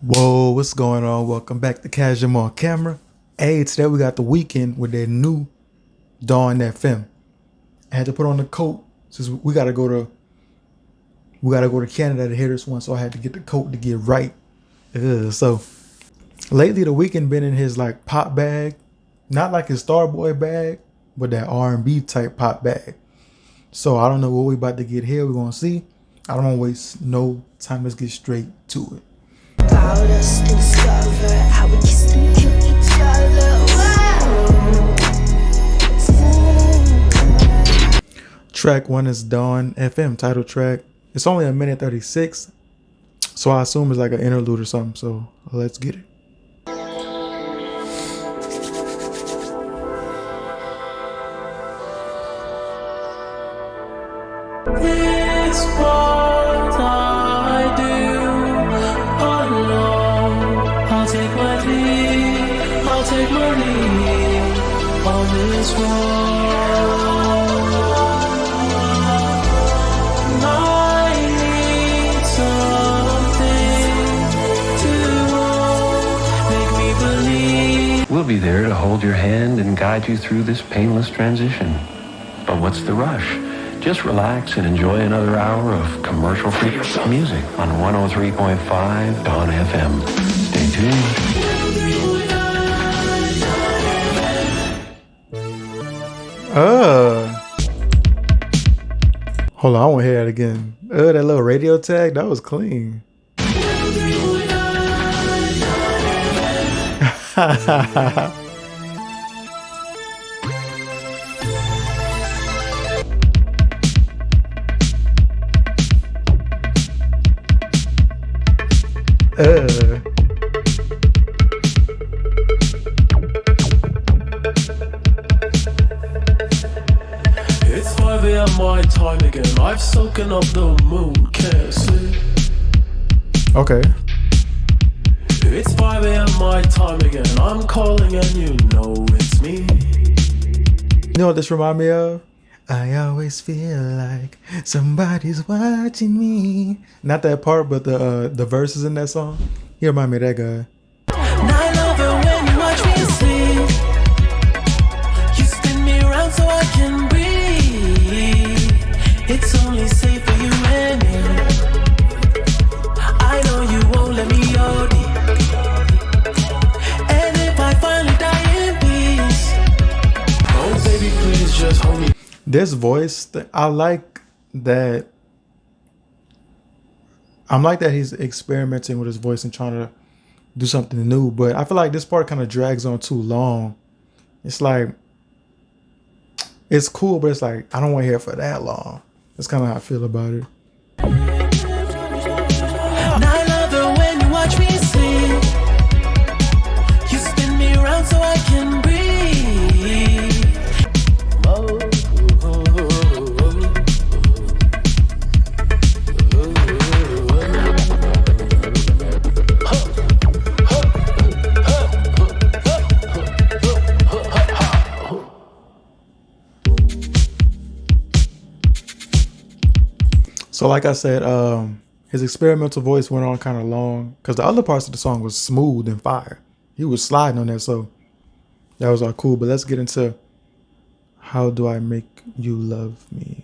Whoa, what's going on? Welcome back to Casual on Camera. Hey, today we got the Weeknd with their new Dawn FM. I had to put on the coat since we gotta go to Canada to hear this one, so I had to get the coat to get right. So lately the Weeknd been in his like pop bag, not like his Starboy bag, but that R&B type pop bag. So I don't know what we about to get here. We're gonna see. I don't want to waste no time. Let's get straight to it. About us discover how we kiss and kill each other. Track 1 is Dawn FM, title track. It's only a minute 36, so I assume it's like an interlude or something. So let's get it. It's what I do alone. I'll take my lead on this road. I need something to make me believe. We'll be there to hold your hand and guide you through this painless transition. But what's the rush? Just relax and enjoy another hour of commercial-free music on 103.5 Dawn FM. Stay tuned. Hold on, I want to hear that again. That little radio tag, that was clean. It's 5 a.m. my time again. I've soaken up the moon, can't sleep. Okay. It's 5 a.m. my time again. I'm calling and you know it's me. You know what this remind me of? I always feel like somebody's watching me. Not that part, but the verses in that song. He remind me of that guy. And I love it when you watch me sleep. You spin me around so I can breathe. It's only safe for you and me. I know you won't let me OD. And if I finally die in peace, oh baby, please just hold me. This voice, I like that. I'm like that he's experimenting with his voice and trying to do something new. But I feel like this part kind of drags on too long. It's like, it's cool, but it's like, I don't want to hear it for that long. That's kind of how I feel about it. And I love it when you watch me sleep. You spin me around so I can breathe. So like I said, his experimental voice went on kind of long because the other parts of the song was smooth and fire. He was sliding on that, so that was all cool. But let's get into How Do I Make You Love Me?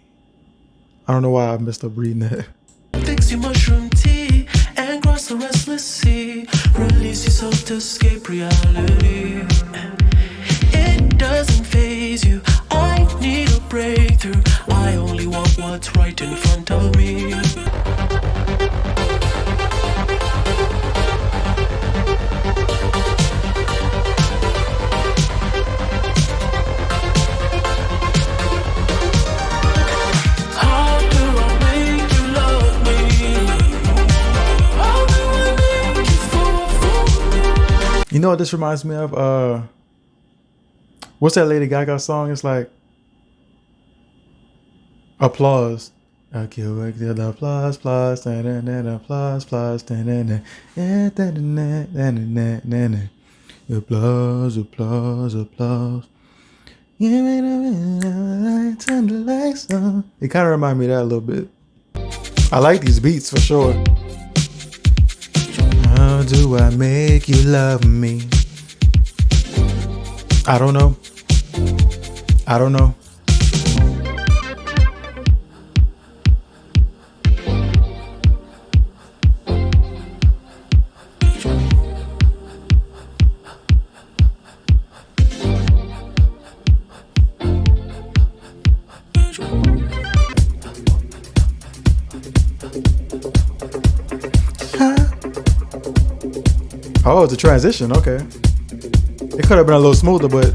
I don't know why I messed up reading that. Fix your mushroom tea and cross the restless sea. Release yourself to escape reality. It doesn't faze you. I need a breakthrough. I only want what's right in front of me. How do I make you love me? How do I make you fall for me? You know what this reminds me of? What's that Lady Gaga song? It's like Applause. Okay, the applause, applause, applause, applause, applause, applause, applause. It kind of reminds me of that a little bit. I like these beats for sure. How do I make you love me? I don't know. I don't know. Oh, it's a transition. Okay. It could have been a little smoother, but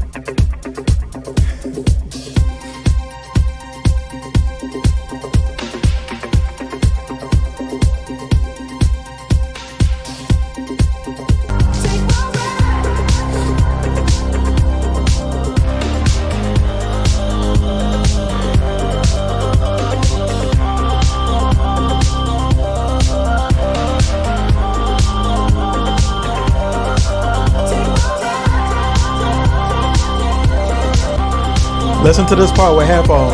listen to this part with headphones.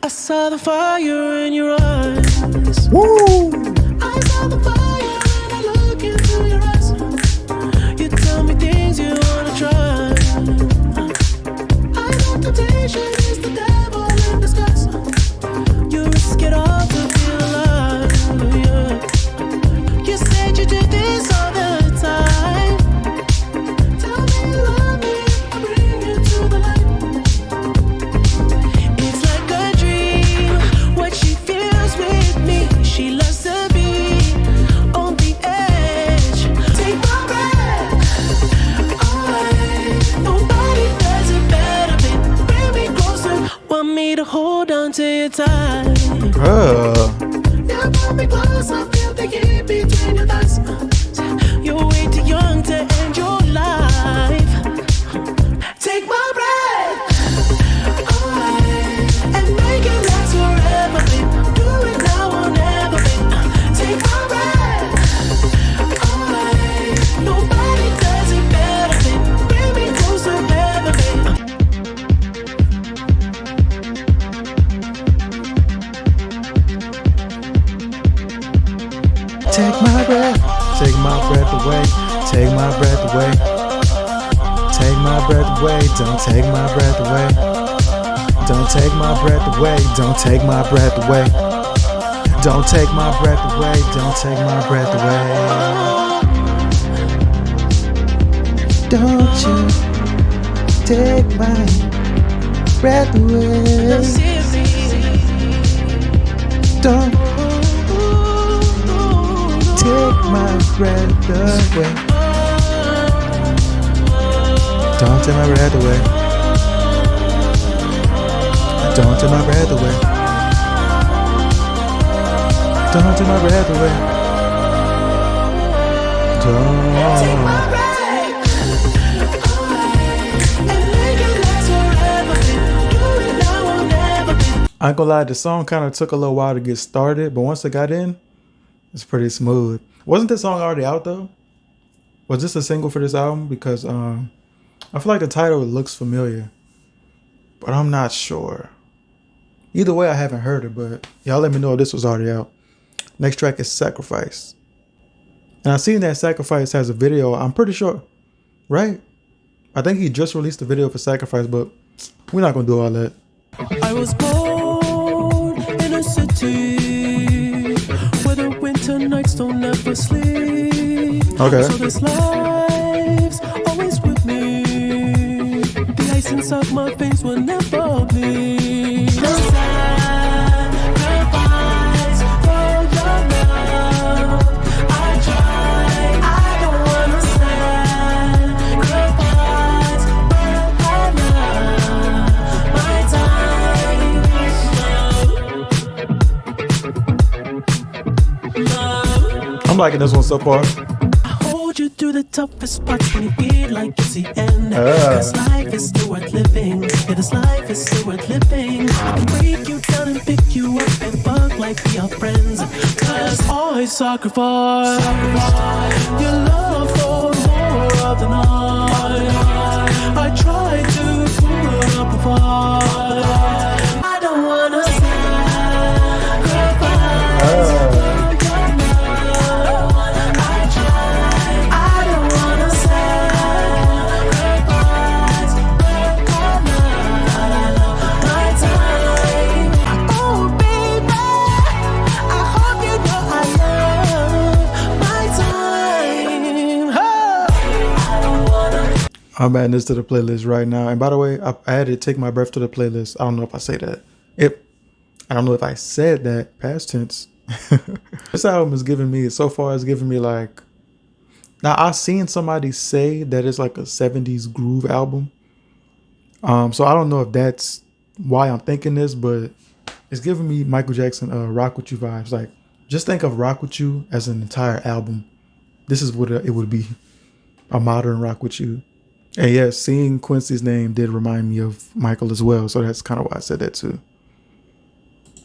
I saw the fire in your eyes. Woo! I saw the fire when I look into your eyes. You tell me things you wanna try. I know temptation is the devil in disguise. You risk it all to feel alive. Yeah. You said you do this all the time. Tell me you love me, I bring you to the light. It's like a dream, what she feels with me. She loves to be on the edge. Take my breath away. Nobody does it better, babe. Bring me closer. Want me to hold on to you tight. Yeah, pull me close. I feel the heat between your thighs. You're way too young to end your life. Take my breath away and make it last forever, babe. Do it now or never, babe. Take my breath away. Nobody does it better, babe. Bring me closer, never, babe. Take my breath away. Take my breath away. Take my breath away. Don't take my breath away. Don't take my breath away. Don't take my breath away. Don't take my breath away. Don't take my breath away. Don't you take my breath away. Don't take my breath away. Don't take my breath away. Don't take my breath away. Don't take my breath away. Don't take my breath. I ain't gonna lie, the song kind of took a little while to get started, but once it got in, it's pretty smooth. Wasn't this song already out though? Was this a single for this album? Because I feel like the title looks familiar, but I'm not sure. Either way, I haven't heard it, but y'all let me know if this was already out. Next track is Sacrifice. And I seen that Sacrifice has a video, I'm pretty sure, right? I think he just released a video for Sacrifice, but we're not gonna do all that. I was born in a city where the winter nights don't ever sleep. Okay. So this life's always with me. The ice inside my veins will never bleed. No sacrifice for your love. I try, I don't wanna sacrifice, but I love my time. I'm liking this one so far. Hold you through the toughest parts when you feel like it's the end. This life is still worth living. Yeah, this life is still worth living. I can break you down and pick you up and fuck like we are friends. Cause I sacrifice your love for more of the night. I try to put up a fight. I don't wanna sacrifice. I'm adding this to the playlist right now. And by the way, I added Take My Breath to the playlist. I don't know if I say that. I don't know if I said that past tense. This album is giving me, so far it's giving me like, now I've seen somebody say that it's like a 70s groove album. So I don't know if that's why I'm thinking this, but it's giving me Michael Jackson Rock With You vibes. Like, just think of Rock With You as an entire album. This is what it would be, a modern Rock With You. And yes, seeing Quincy's name did remind me of Michael as well. So that's kind of why I said that too.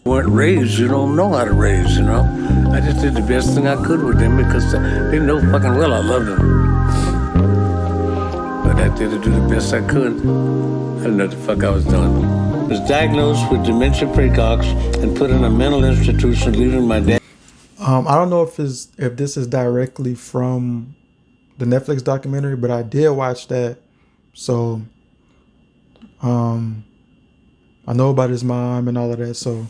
Weren't raised, you don't know how to raise, you know. I just did the best thing I could with them because they know fucking well I loved them. But I did to do the best I could. I didn't know what the fuck I was doing. I was diagnosed with dementia precox and put in a mental institution, leaving my dad. I don't know if this is directly from the Netflix documentary, but I did watch that. So I know about his mom and all of that. So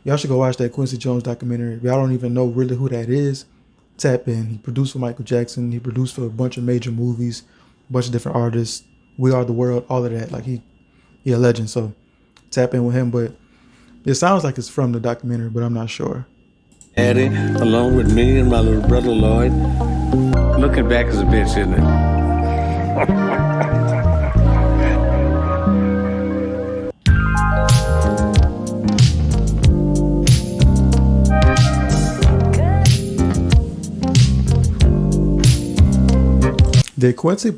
y'all should go watch that Quincy Jones documentary. If y'all don't even know really who that is, tap in. He produced for Michael Jackson. He produced for a bunch of major movies, a bunch of different artists. We Are the World, all of that. Like he a legend. So tap in with him. But it sounds like it's from the documentary, but I'm not sure. Daddy, along with me and my little brother Lloyd. Looking back is a bitch, isn't it? Did Quincy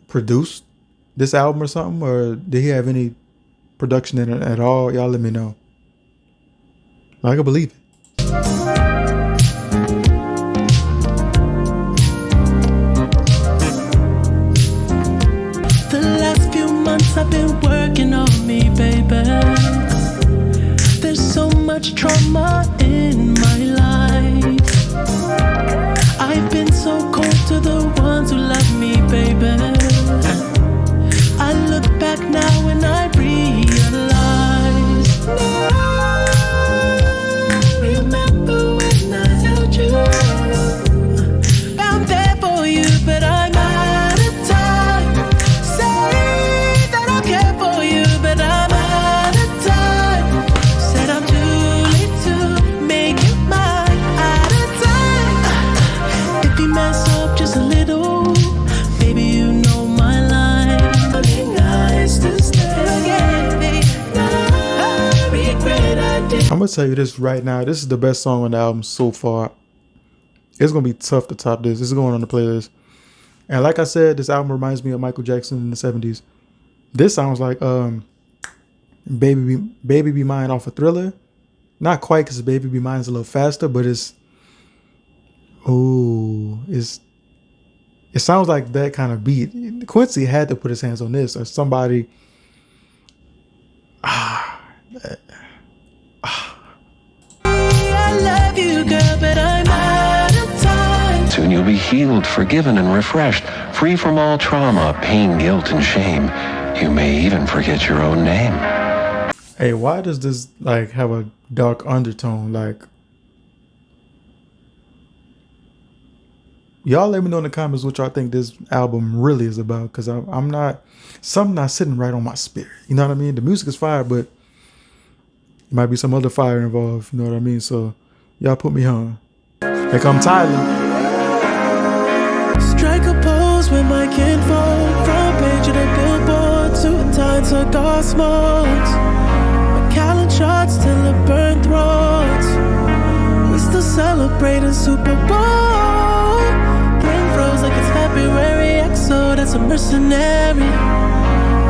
produce this album or something, or did he have any production in it at all? Y'all let me know. I can believe it. The last few months I've been working on me, baby. There's so much trauma in my life. I've been so cold to the ones who love me, baby. I look back now and I realize. Remember when I held you? I'm there for you, but I'm out of time. Say that I care for you, but I'm out of time. Said I'm too late to make you mine. Out of time. If you mess up just a little, baby, you know my line. It'd be nice to stay again, baby. I regret I did. I'm gonna tell you this right now. This is the best song on the album so far. It's gonna be tough to top this. This is going on the playlist. And like I said, this album reminds me of Michael Jackson in the 70s. This sounds like Baby Be Mine off of Thriller. Not quite, because Baby Be Mine is a little faster, but it sounds like that kind of beat. Quincy had to put his hands on this, or somebody. I love you, girl, but I'm out of time. Soon you'll be healed, forgiven, and refreshed, free from all trauma, pain, guilt, and shame. You may even forget your own name. Hey, why does this like have a dark undertone? Like, y'all let me know in the comments what y'all think this album really is about, because I'm not, something not sitting right on my spirit. You know what I mean? The music is fire, but there might be some other fire involved. You know what I mean? So y'all put me on. Here come Tyler. Strike a pose with my kinfolk. Front page of the billboard. Suit and tie, cigar smokes. Macallan shots till it burn throats. We still celebrating Super Bowl. Brain froze like it's February. XO, that's a mercenary.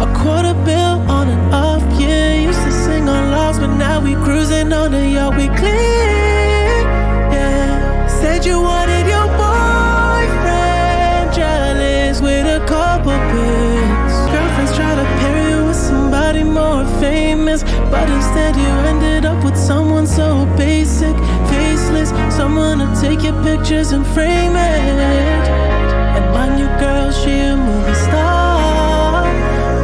A quarter bill on and off, yeah. Used to sing on lost, but now we cruising on the yacht, we clean, yeah. Said you wanted your boyfriend, jealous with a couple pics. Girlfriends try to pair you with somebody more famous, but instead you ended up with someone so basic, faceless, someone to take your pictures and frame it. And my new girl, she a movie star.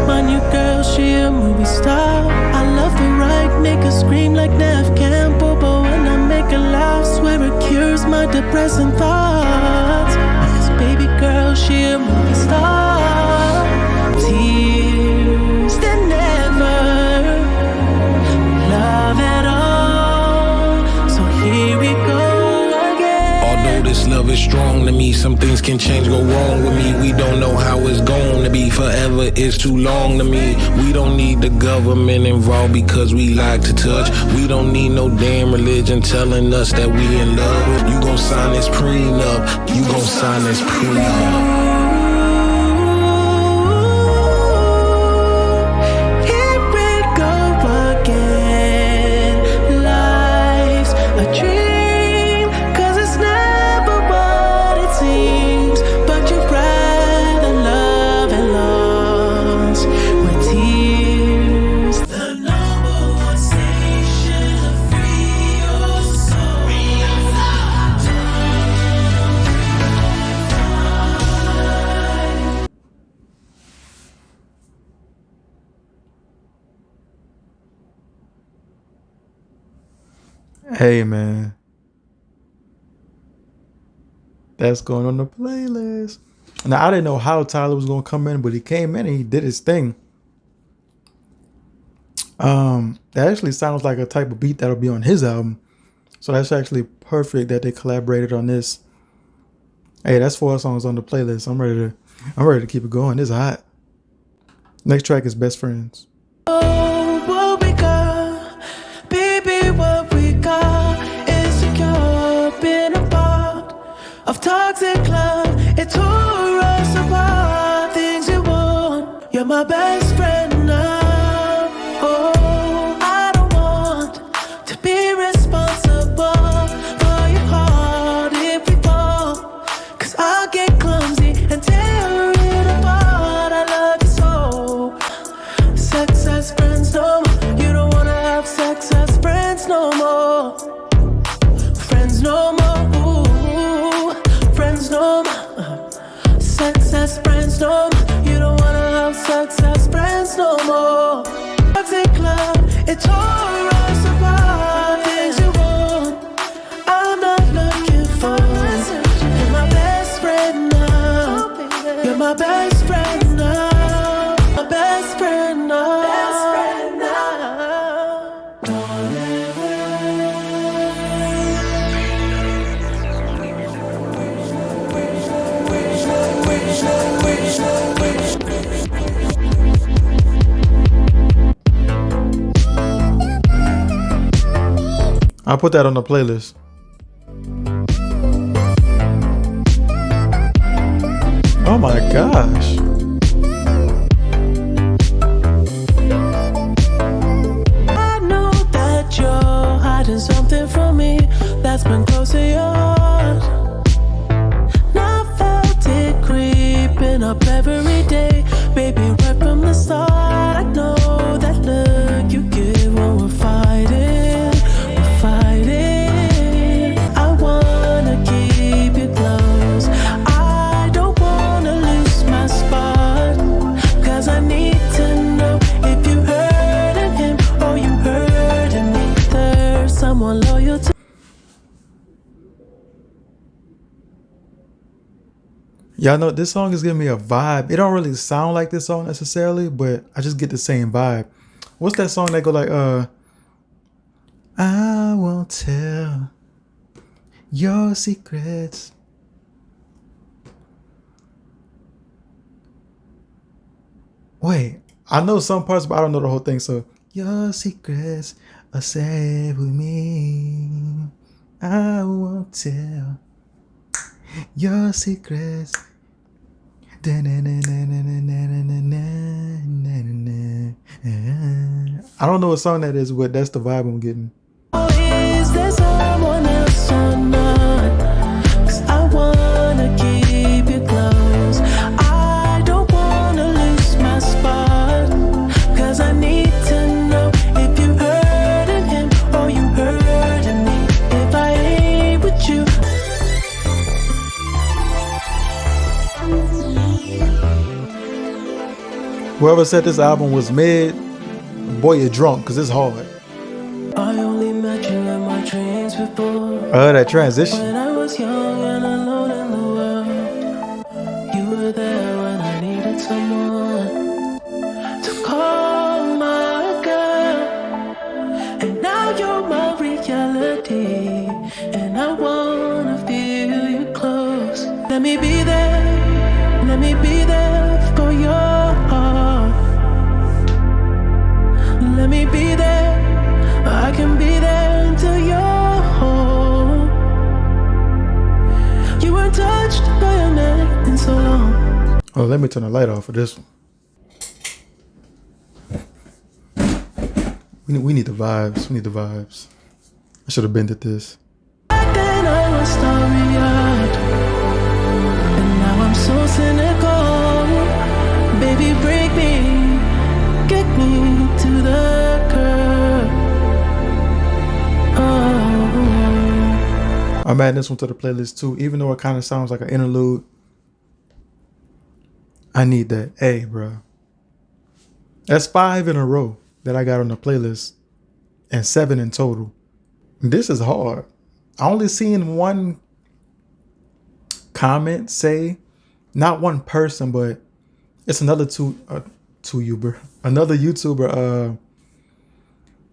My new girl, she a movie star. I love her right, make her scream like Nev Campbell, but when I make her laugh, swear it cures my depressing thoughts. Cause baby girl, she a movie star. can change, go wrong with me. We don't know how it's going to be. Forever is too long to me. We don't need the government involved because we like to touch. We don't need no damn religion telling us that we in love. You gon' sign this prenup. You gon' sign this prenup. Hey man, that's going on the playlist. Now I didn't know how Tyler was gonna come in, but he came in and he did his thing. That actually sounds like a type of beat that'll be on his album. So that's actually perfect that they collaborated on this. Hey, that's 4 songs on the playlist. I'm ready to keep it going. It's hot. Next track is Best Friends. What we got, baby, what we got is secure, been a part of toxic love. It tore us apart. Things you want, you're my best friend now. Oh, I don't want to be responsible for your heart if we fall, 'cause I'll get clumsy and tear it apart. I love you so. Sex as friends no more. You don't wanna have sex as friends no more. Friends no more. Ooh, friends no more. Sex as friends no more. You don't wanna have sex as friends no more. Toxic love, it tore us apart. Things you want, I'm not looking for. You're my best friend now. You're my best friend now. My best friend now. Best friend now. I'll put that on the playlist. Oh my gosh. I know that you're hiding something from me that's been close to your heart. And I felt it creeping up every day, baby, right from the start. I know that look you give when we're fighting, we're fighting. I wanna keep you close. I don't wanna lose my spot, 'cause I need to know if you hurting him or you hurting me. There's someone loyal to. Y'all know this song is giving me a vibe. It don't really sound like this song necessarily, but I just get the same vibe. What's that song that go like, I won't tell your secrets. Wait, I know some parts, but I don't know the whole thing. So, your secrets are safe with me. I won't tell your secrets. I don't know what song that is, but that's the vibe I'm getting. Is there someone else or not? 'Cause I wanna keep you close. I don't wanna lose my spot, 'cause I need to know if you hurting him or you hurting me. If I ain't with you. Whoever said this album was mid, boy, you're drunk, because it's hard. I only met you in my dreams before. That transition. When I was young and alone in the world, you were there when I needed someone to call my girl. And now you're my reality, and I wanna feel you close. Let me be there Oh, let me turn the light off for this one. We need the vibes. We need the vibes. I should have been at this. Then I was starry-eyed, and now I'm so cynical. Baby, break me, get me to the curb. Oh. I'm adding this one to the playlist too, even though it kind of sounds like an interlude. I need that. Hey, bro. That's 5 in a row that I got on the playlist and 7 in total. This is hard. I only seen one comment say, not one person, but it's another another YouTuber,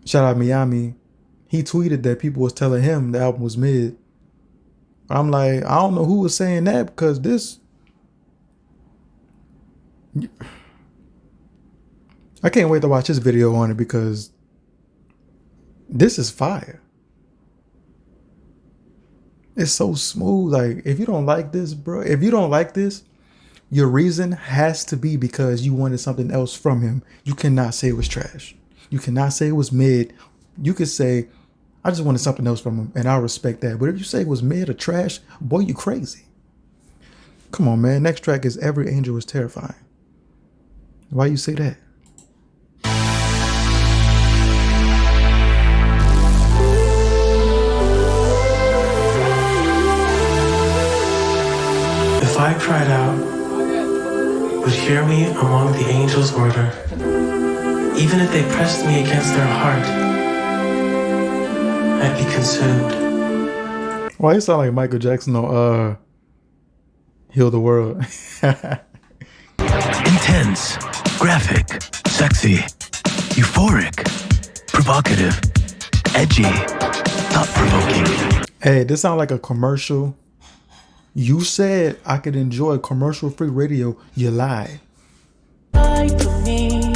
shout out Miami. He tweeted that people was telling him the album was mid. I'm like, I don't know who was saying that because this, I can't wait to watch this video on it because this is fire. It's so smooth. Like, if you don't like this, bro, if you don't like this, your reason has to be because you wanted something else from him. You cannot say it was trash. You cannot say it was mid. You could say, I just wanted something else from him, and I respect that. But if you say it was mid or trash, boy, you crazy. Come on, man. Next track is Every Angel Is Terrifying. Why you say that? If I cried out, would hear me among the angels' order, even if they pressed me against their heart, I'd be consumed. Why you sound like Michael Jackson on Heal the World? Intense, graphic, sexy, euphoric, provocative, edgy, thought-provoking. Hey, this sounds like a commercial. You said I could enjoy commercial-free radio. You lied. For me,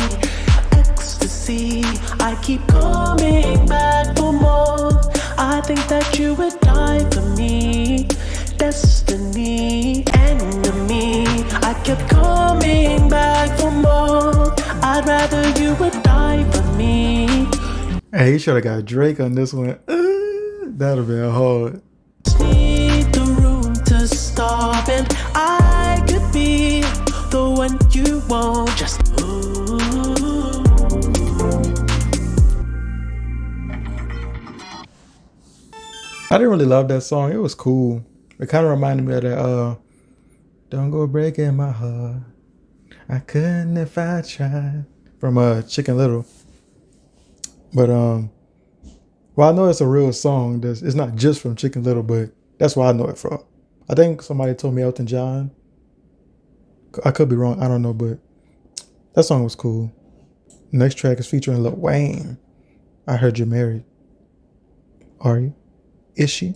ecstasy, I keep coming back for more. I think that you would die for me. Destiny, enemy, I kept coming back for more. I'd rather you would die for me. Hey, he should have got Drake on this one. That'd have been hard. Need the room to stop, and I could be the one you want. Just I didn't really love that song. It was cool. It kind of reminded me of that Don't Go Breaking My Heart. I couldn't if I tried. From Chicken Little. But well, I know it's a real song. It's not just from Chicken Little, but that's where I know it from. I think somebody told me Elton John. I could be wrong. I don't know, but that song was cool. Next track is featuring Lil Wayne. I Heard You're Married. Are you? Is she?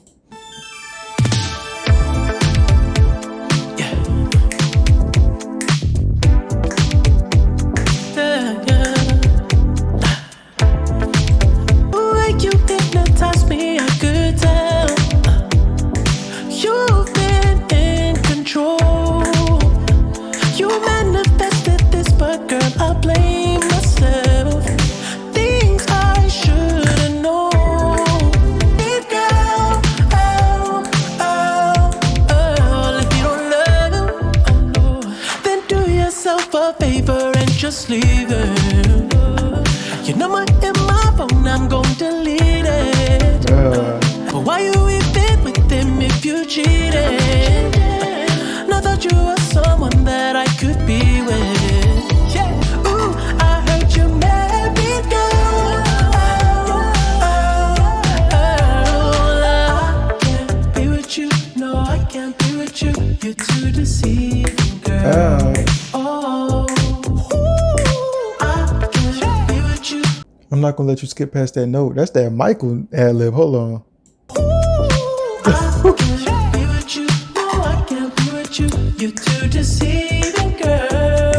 Just leave it. Your number in my phone, I'm gon' delete it. But why you even with him if you cheated? I thought you were someone that I could be with. Yeah. Ooh, I heard you married, girl. I can't be with you. No, I can't be with you. You're too deceiving, girl. I'm not gonna let you skip past that note. That's that Michael ad lib. Hold on. I can't be with you. No, I can't be with you. You're too deceiving, girl.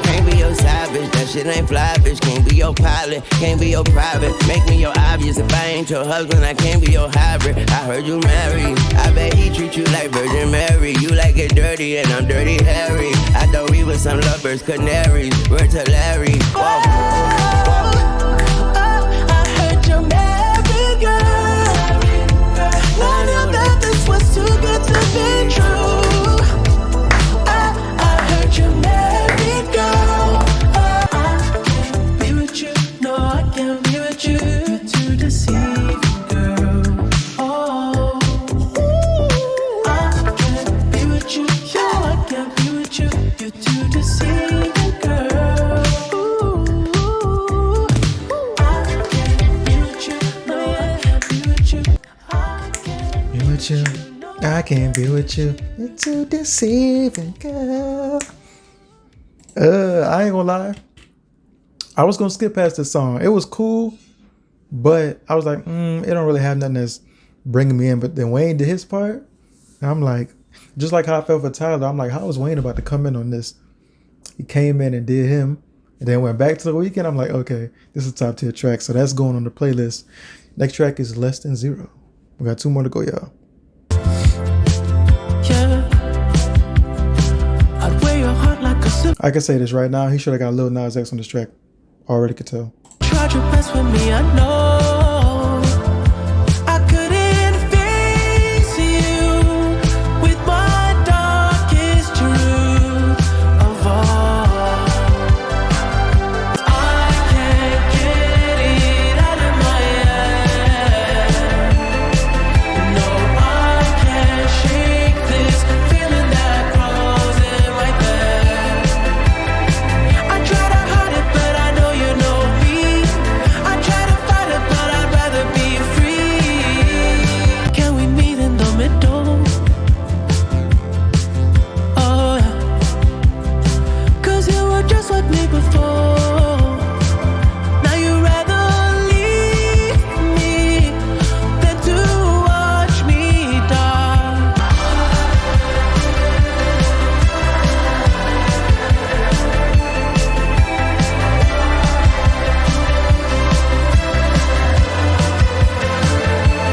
Can't be your savage. That shit ain't fly, bitch. Can't be your pilot, can't be your private. Make me your obvious. If I ain't your husband, I can't be your hybrid. I heard you married. I bet he treat you like Virgin Mary. You like it dirty and I'm dirty Harry. I thought we was some lovers, canaries. Word to Larry. Whoa. I heard you're married, girl. I knew that this was too good to be true. I heard you're married, girl. I can't be with you. No, I can't be with you. You're too deceiving, girl. Oh, I can't be with you. No, I can't be with you. You're too deceiving, girl. I can't be with you. No, I can't be with you. Be with you. I can't be with you. You're too deceiving, girl. I ain't gonna lie. I was gonna skip past this song. It was cool, but I was like, it don't really have nothing that's bringing me in. But then Wayne did his part, and I'm like, just like how I felt for Tyler, I'm like, how was Wayne about to come in on this? He came in and did him, and then went back to the weekend. I'm like, okay, this is a top tier track, so that's going on the playlist. Next track is Less Than Zero. We got 2 more to go, y'all. Yeah. I'd wear your heart like a silk. I can say this right now. He should have got Lil Nas X on this track. Already could tell. Tried your best with me, I know. I couldn't face you with my darkest truth of all. I can't get it out of my head. No, I can't shake this feeling that crawls in my bed. I try to hide it, but I know you know me. I try to fight it, but I'd rather be free. Can we meet in the middle? Oh, yeah. 'Cause you were just like me before. Now you'd rather leave me than to watch me die.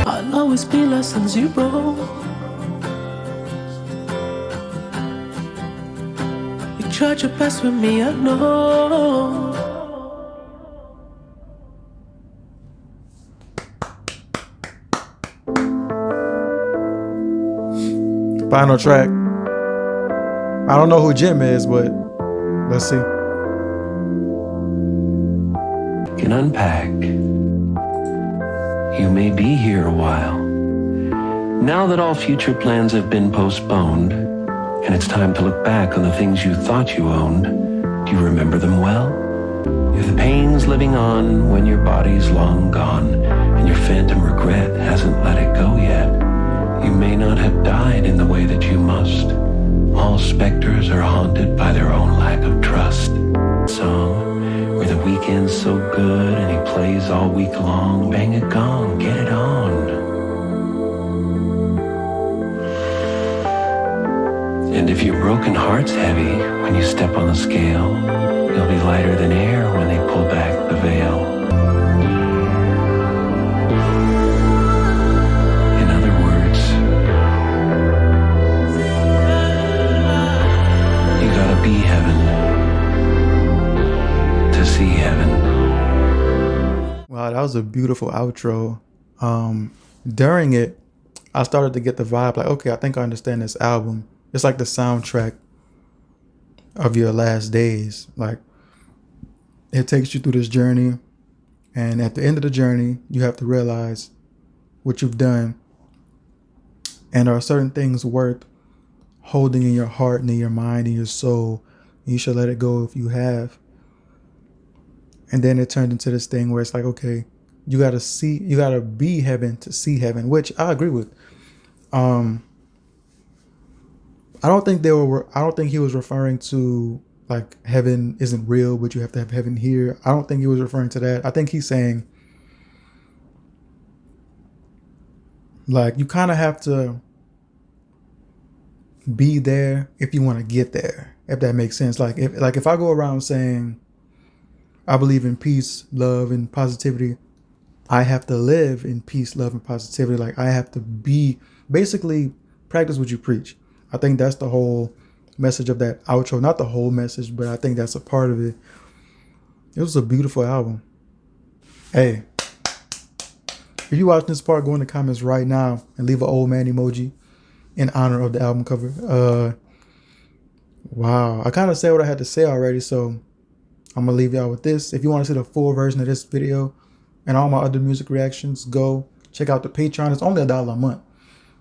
I'll always be less than zero. You tried your best with me, I know. Final track. I don't know who Jim is, but let's see. Can unpack. You may be here a while. Now that all future plans have been postponed, and it's time to look back on the things you thought you owned, do you remember them well? If the pain's living on when your body's long gone, and your phantom regret hasn't let it go yet, you may not have died in the way that you must. All specters are haunted by their own lack of trust. Song where the weekend's so good and he plays all week long. Bang a gong, get it on. And if your broken heart's heavy when you step on the scale, you'll be lighter than air when they pull back the veil. In other words, you gotta be heaven to see heaven. Wow, that was a beautiful outro. During it, I started to get the vibe like, okay, I think I understand this album. It's like the soundtrack of your last days. Like, it takes you through this journey, and at the end of the journey, you have to realize what you've done, and are certain things worth holding in your heart and in your mind and your soul. You should let it go if you have. And then it turned into this thing where it's like, okay, you gotta be heaven to see heaven, which I agree with. I don't think he was referring to like heaven isn't real, but you have to have heaven here. I don't think he was referring to that. I think he's saying like you kind of have to be there if you want to get there, if that makes sense. Like if I go around saying, I believe in peace, love, and positivity. I have to live in peace, love, and positivity. Like I have to be basically practice what you preach. I think that's the whole message of that outro. Not the whole message, but I think that's a part of it. It was a beautiful album. Hey, if you watching this part, go in the comments right now and leave an old man emoji in honor of the album cover. Wow. I kind of said what I had to say already, so I'm going to leave y'all with this. If you want to see the full version of this video and all my other music reactions, go check out the Patreon. It's only $1 a month.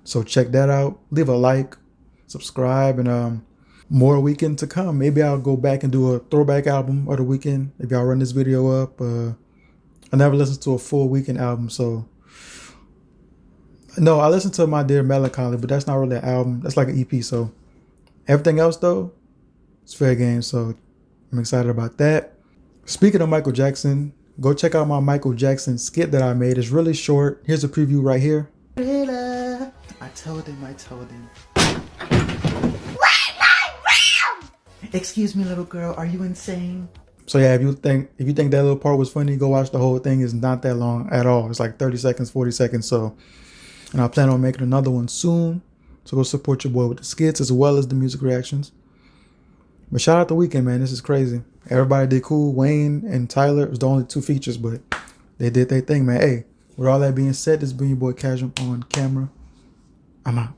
So check that out. Leave a like, subscribe, and more Weeknd to come. Maybe I'll go back and do a throwback album of the Weeknd. Maybe I'll run this video up. I never listened to a full Weeknd album, so no, I listened to My Dear Melancholy, but that's not really an album. That's like an EP. So everything else though, it's fair game. So I'm excited about that. Speaking of Michael Jackson, go check out my Michael Jackson skit that I made. It's really short. Here's a preview right here. I told him. Excuse me, little girl, are you insane? So yeah, if you think that little part was funny, go watch the whole thing. It's not that long at all. It's like 30 seconds, 40 seconds. So, and I plan on making another one soon. So go support your boy with the skits as well as the music reactions. But shout out to Weeknd, man. This is crazy. Everybody did cool. Wayne and Tyler was the only 2 features, but they did their thing, man. Hey, with all that being said, this has been your boy Casual on camera. I'm out.